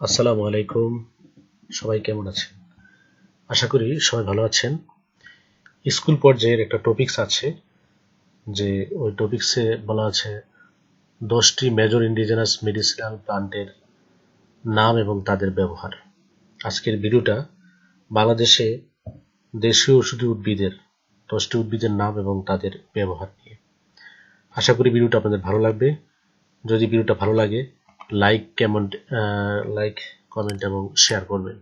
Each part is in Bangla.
আসসালামু আলাইকুম। সবাই কেমন আছেন? আশা করি সবাই ভালো আছেন। স্কুল পর্যায়ের একটা টপিকস আছে, যে ওই টপিকসে বলা আছে 10টি মেজর ইন্ডিজিনাস মেডিসিনাল প্লান্টের নাম এবং তাদের ব্যবহার। আজকের ভিডিওটা বাংলাদেশে দেশীয় ঔষধি উদ্ভিদের 10টি উদ্ভিদের নাম এবং তাদের ব্যবহার নিয়ে। আশা করি ভিডিওটা আপনাদের ভালো লাগবে। যদি ভিডিওটা ভালো লাগে লাইক কমেন্ট এবং শেয়ার করবেন।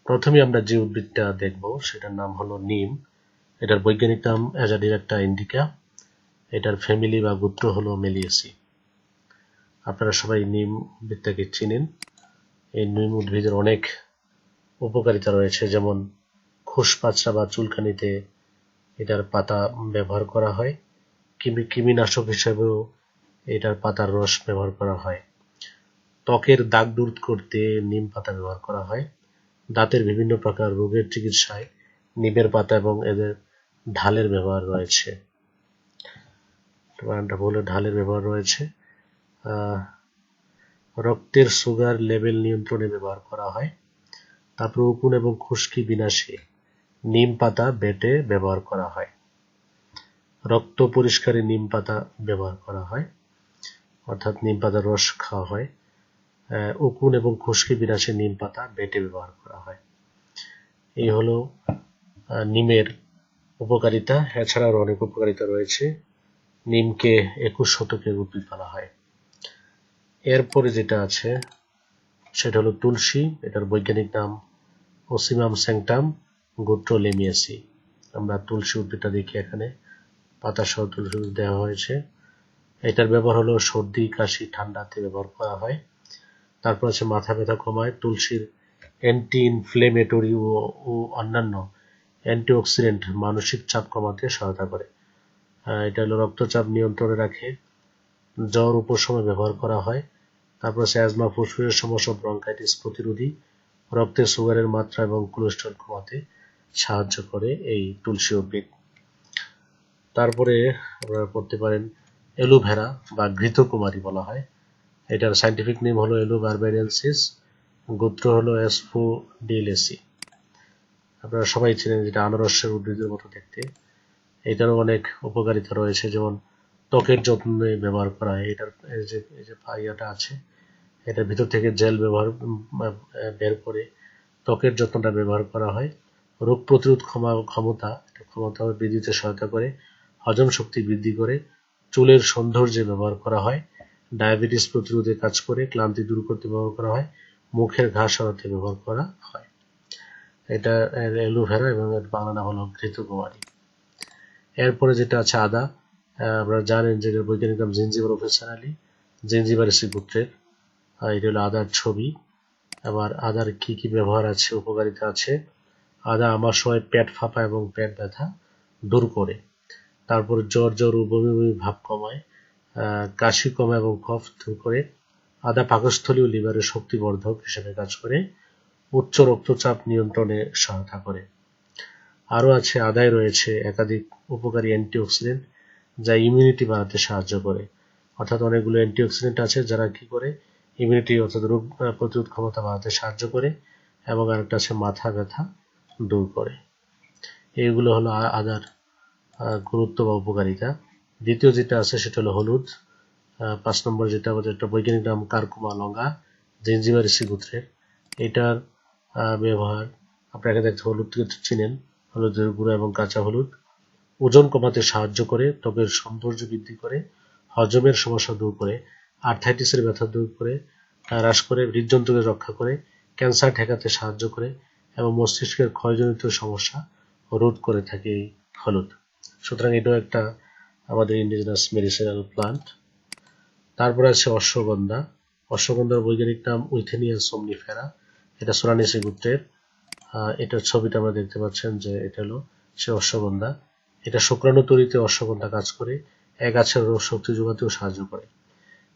প্রথমে আমরা যে উদ্ভিদটা দেখব সেটার নাম হলো নিম। এটার বৈজ্ঞানিক নাম অ্যাজাডিরেক্টা ইন্ডিকা। এটার ফ্যামিলি বা গোত্র হলো মেলিয়েসি। আপনারা সবাই নিম উদ্ভিদটাকে চিনেন। এই নিম উদ্ভিদের অনেক উপকারিতা রয়েছে, যেমন খোসপাচড়া বা চুলকানিতে এটার পাতা ব্যবহার করা হয়। কৃমিনাশক হিসেবেও এটার পাতার রস ব্যবহার করা হয়। ত্বকের দাগ দূর করতে নিম পাতা ব্যবহার করা হয়। দাঁতের বিভিন্ন প্রকার রোগের চিকিৎসায় নিমের পাতা এবং এদের ঢালের ব্যবহার রয়েছে। ঢালের ব্যবহার রয়েছে। রক্তের সুগার লেভেল নিয়ন্ত্রণে ব্যবহার করা হয়। তারপর উকুন এবং খুশকি বিনাশে নিম পাতা বেটে ব্যবহার করা হয়। রক্ত পরিষ্কারে নিম পাতা ব্যবহার করা হয়, অর্থাৎ নিম পাতার রস খাওয়া হয়। উকুন এবং খুশকি বিনাশে নিম পাতা বেটে ব্যবহার করা হয়। এই হলো নিমের উপকারিতা। এছাড়াও অনেক উপকারিতা রয়েছে। নিমকে 21 শতকের উদ্ভিদ বলা হয়। এরপরে যেটা আছে সেটা হলো তুলসী। এটার বৈজ্ঞানিক নাম ওসিমাম স্যাংটাম, গোত্র লেমিয়াসি। আমরা তুলসী উদ্ভিদটা দেখি, এখানে পাতা সহ তুলসী উদ্ভিদ দেওয়া হয়েছে। এটার ব্যবহার হলো সর্দি কাশি ঠান্ডাতে ব্যবহার করা হয়। তারপর আছে মাথা ব্যথা কমায়। তুলসীর অ্যান্টি ইনফ্লেমেটরি ও অন্যান্য অ্যান্টিঅক্সিডেন্ট মানসিক চাপ কমাতে সহায়তা করে। এটা হলো রক্তচাপ নিয়ন্ত্রণে রাখে। জ্বর উপশমে ব্যবহার করা হয়। তারপর আছে অ্যাজমা, ফুসফুসের সমস্যা, ব্রঙ্কাইটিস প্রতিরোধী। রক্তে সুগারের মাত্রা এবং কোলেস্টেরল কমাতে সাহায্য করে এই তুলসী উদ্ভিদ। তারপরে আপনারা পড়তে পারেন অ্যালোভেরা বা ঘৃতকুমারী বলা হয়। এটার সাইন্টিফিক নেম হলো এলো বারবেরিয়ানসিস, গোত্র হলো অ্যাসফোডিলেসি। আপনারা সবাই চেনেন, যেটা আনারসের উদ্ভিদের মতো দেখতে। এটারও অনেক উপকারিতা রয়েছে, যেমন ত্বকের যত্নে ব্যবহার করা হয়। এটার এই যে ফাইয়াটা আছে, এটার ভিতর থেকে জেল বের করে ত্বকের যত্নটা ব্যবহার করা হয়। রোগ প্রতিরোধ ক্ষমতা বৃদ্ধিতে সহায়তা করে। হজম শক্তি বৃদ্ধি করে। চুলের সৌন্দর্যে ব্যবহার করা হয়। ডায়াবেটিস প্রতিরোধে কাজ করে। ক্লান্তি দূর করতে ব্যবহার করা হয়। মুখের ঘা সরাতে ব্যবহার করা হয়। এটা অ্যালোভেরা এবং এর বাংলা নাম হলো ঘৃতকুমারী। এরপরে যেটা আছে আদা। আপনারা জানেন যে এর বৈজ্ঞানিক নাম জিঞ্জিবার অফিসিয়ালি, জিঞ্জিবারেসি গোত্রের। এটা হলো আদার ছবি। আবার আদার কি কি ব্যবহার আছে, উপকারিতা আছে। আদা আমার সময় পেট ফাঁপা এবং পেট ব্যথা দূর করে। তারপর জ্বর ও বমি বমি ভাব কমায়। কাশি কমায় এবং কফ দূর করে। আদা পাকস্থলী ও লিভারের শক্তিবর্ধক হিসেবে কাজ করে। উচ্চ রক্তচাপ নিয়ন্ত্রণে সহায়তা করে। আরও আছে, আদায় রয়েছে একাধিক উপকারী অ্যান্টিঅক্সিডেন্ট, যা ইমিউনিটি বাড়াতে সাহায্য করে। অর্থাৎ অনেকগুলো অ্যান্টিঅক্সিডেন্ট আছে যারা কি করে, ইমিউনিটি অর্থাৎ রোগ প্রতিরোধ ক্ষমতা বাড়াতে সাহায্য করে। এবং আরেকটা আছে মাথা ব্যথা দূর করে। এইগুলো হলো আদার গুরুত্ব বা উপকারিতা। দ্বিতীয় যেটা আছে সেটা হলো হলুদ। 5 নম্বর যেটা বৈজ্ঞানিক নাম কারকুমা লঙ্গা, জিঞ্জিবারেসি গোত্রের। এটার ব্যবহার আপনারা দেখতে হলুদ চিনেন, হলুদের গুঁড়া এবং কাঁচা হলুদ। ওজন কমাতে সাহায্য করে। ত্বকের সৌন্দর্য বৃদ্ধি করে। হজমের সমস্যা দূর করে। আর্থাইটিসের ব্যথা দূর করে, হ্রাস করে। হৃদযন্ত্রকে রক্ষা করে। ক্যান্সার ঠেকাতে সাহায্য করে এবং মস্তিষ্কের ক্ষয়জনিত সমস্যা রোধ করে থাকে এই হলুদ। সুতরাং এটাও একটা আমাদের ইন্ডিজিনাস মেডিসিনাল প্লান্ট। তারপর আছে অশ্বগন্ধা। অশ্বগন্ধার বৈজ্ঞানিক নাম উইথেনিয়া সোমনিফেরা। এটা সোলানেসি গোত্রের। এটার ছবিটা আমরা দেখতে পাচ্ছেন যে এটা হলো সে অশ্বগন্ধা। এটা শুক্রাণু তৈরিতে অশ্বগন্ধা কাজ করে। গাছের রোগ শক্তি যোগাতেও সাহায্য করে।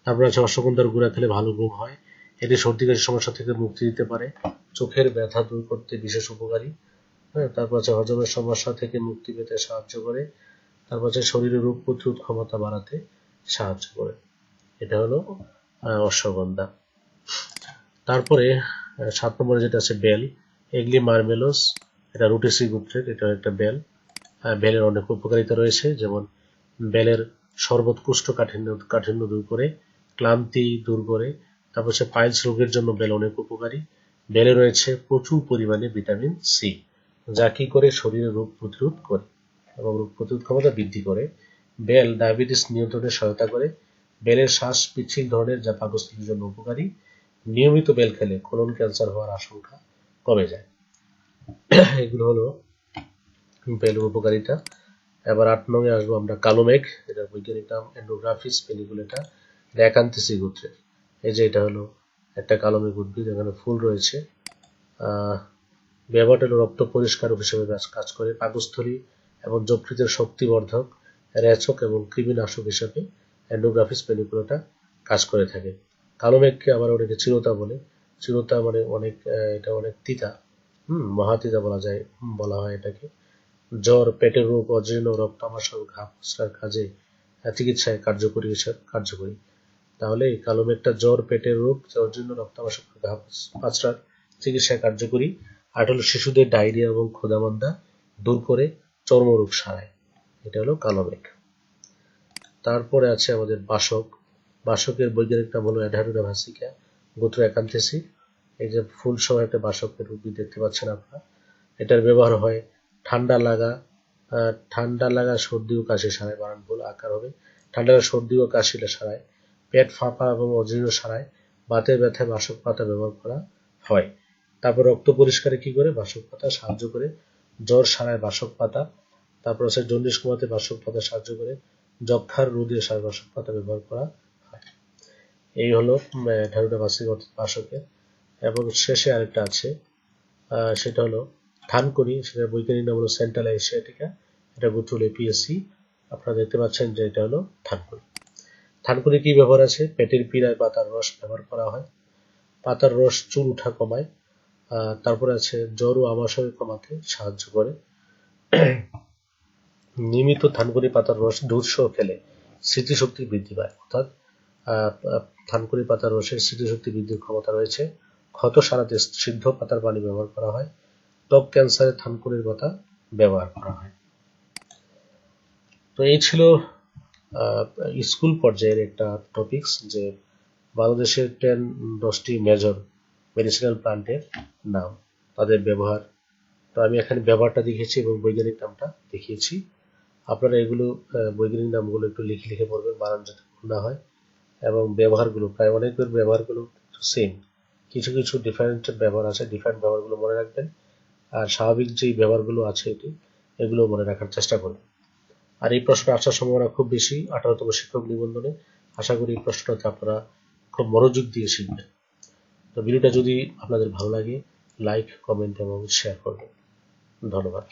তারপর আছে অশ্বগন্ধার গুঁড়া খেলে ভালো ঘুম হয়। এটি সর্দি কাশির সমস্যা থেকে মুক্তি দিতে পারে। চোখের ব্যথা দূর করতে বিশেষ উপকারী। তারপর আছে হজমের সমস্যা থেকে মুক্তি পেতে সাহায্য করে। তারপর আছে শরীরের রোগ প্রতিরোধ ক্ষমতা বাড়াতে সাহায্য করে। এটা হলো অশ্বগন্ধা। তারপরে 7 নম্বরে যেটা আছে বেল, এগলি মার্মেলোস, এটা রুটেসি গোত্রের, এটা একটা বেল। বেলের অনেক উপকারিতা রয়েছে, যেমন বেলের শরবত কাঠিন্য দূর করে, ক্লান্তি দূর করে। তারপর হচ্ছে পাইলস রোগের জন্য বেল অনেক উপকারী। বেলে রয়েছে প্রচুর পরিমাণে ভিটামিন সি, যা কি করে শরীরে রোগ প্রতিরোধ করে এবং রোগ প্রতিরোধ ক্ষমতা বৃদ্ধি করে। বেল ডায়াবেটিস নিয়ন্ত্রণে সহায়তা করে। বেলের শ্বাস পিচ্ছিল ধরনের, যা পাকস্থলীর জন্য উপকারী। নিয়মিত বেল খেলে কোলন ক্যান্সার হওয়ার আশঙ্কা কমে যায়। এগুলো হলো বেলের উপকারিতা। এবার 8 নঙে আসবো আমরা কালো মেঘ, এটার বৈজ্ঞানিক নাম এন্ডোগ্রাফিস পেনিকুলেটা, এটা একান্থেসি গোত্রের। এই যে এটা হলো একটা কালো মেঘ উদ্ভিদ, এখানে ফুল রয়েছে। ব্যবহারটা হলো রক্ত পরিষ্কারক হিসেবে কাজ করে, পাকস্থলী এবং যকৃতের শক্তিবর্ধক, রেচক এবং কৃমিনাশক হিসেবে এন্ডোগ্রাফিস পেনিকুলেটা কাজ করে থাকে। কালো মেঘকে আবার অনেকে চিরতা বলে। চিরতা মানে অনেক, এটা অনেক তিতা, মহাতিতা বলা হয় এটাকে। জ্বর, পেটের রোগ, অজীর্ণ, রক্ত আমাশয়, ঘা পচড়ার কাজে চিকিৎসায় কার্যকরী। তাহলে এই কালো মেঘটা জ্বর, পেটের রোগ, অজীর্ণ, রক্ত আমাশয়, ঘা পচড়ার চিকিৎসায় কার্যকরী। আর হলো শিশুদের ডায়রিয়া এবং ক্ষুধামন্দা দূর করে, চর্মরোগ সারায়। এটা হলো কালো মেঘ। তারপরে আছে আমাদের বাসক। বাসকের বৈজ্ঞানিক নাম হলো অ্যাডারুডা ভাসিকা, গোত্র একান্থেসি। এই যে ফুল সহ একটা বাসকের উদ্ভিদ দেখতে পাচ্ছেন আপনারা। এটার ব্যবহার হয় ঠান্ডা লাগা সর্দি ও কাশি সারায়, বানান ভুল, আকার হবে ঠান্ডা লাগা সর্দি ও কাশি সারায়, পেট ফাঁপা এবং অজীর্ণ সারায়, বাতের ব্যথায় বাসক পাতা ব্যবহার করা হয়। তারপর রক্ত পরিষ্কারে কি করে বাসক পাতা সাহায্য করে, জ্বর সারায় বাসক পাতা। তারপর আছে জন্ডিস কমাতে বাসক পাতা সাহায্য করে, যক্ষার রোধে বাসক পাতা ব্যবহার করা হয়। এই হলো ঢারুডা বাসকের। এবং শেষে আরেকটা আছে, সেটা হলো থানকুনি, সেটার বৈজ্ঞানিক নাম হলো সেন্ট্রাল এশিয়াটিকা, এটা গোত্র হলো এপিএসসি। আপনারা দেখতে পাচ্ছেন যে এটা হলো থানকুনি। থানকুনি কি ব্যবহার আছে? পেটের পীড়ায় পাতার রস ব্যবহার করা হয়। পাতার রস চুল উঠা কমায়। তারপরে আছে জ্বর ও আমাশয় কমাতে সাহায্য করে। নিয়মিত থানকুনি পাতার রস দুধ সহ খেলে স্মৃতিশক্তি বৃদ্ধি পায়, অর্থাৎ থানকুনি পাতার রসের স্মৃতিশক্তি বৃদ্ধির ক্ষমতা রয়েছে। ক্ষত সারাতে সিদ্ধ পাতার পানি ব্যবহার করা হয়। ত্বক ক্যান্সারে থানকুনির পাতা ব্যবহার করা হয়। তো এই ছিল স্কুল পর্যায়ের একটা টপিকস, যে বাংলাদেশের 10টি মেজর মেডিসিনাল প্লান্টের নাম, তাদের ব্যবহার। তো আমি এখানে ব্যবহারটা দেখিয়েছি এবং বৈজ্ঞানিক নামটা দেখিয়েছি। আপনারা এগুলো বৈজ্ঞানিক নামগুলো একটু লিখে পড়বেন, বানান যাতে ভুল না হয়। এবং ব্যবহারগুলো প্রায় অনেকের ব্যবহারগুলো সেম, কিছু কিছু ডিফারেন্ট ব্যবহার আছে, ডিফারেন্ট ব্যবহারগুলো মনে রাখবেন। আর স্বাভাবিক যেই ব্যবহারগুলো আছে এগুলো মনে রাখার চেষ্টা করবেন। আর এই প্রশ্নটা আসার সম্ভাবনা খুব বেশি 18তম শিক্ষক নিবন্ধনে। আশা করি এই প্রশ্নটাতে আপনারা খুব মনোযোগ দিয়ে শিখবেন। তো ভিডিওটা যদি আপনাদের ভালো লাগে, লাইক, কমেন্ট এবং শেয়ার করবেন। ধন্যবাদ।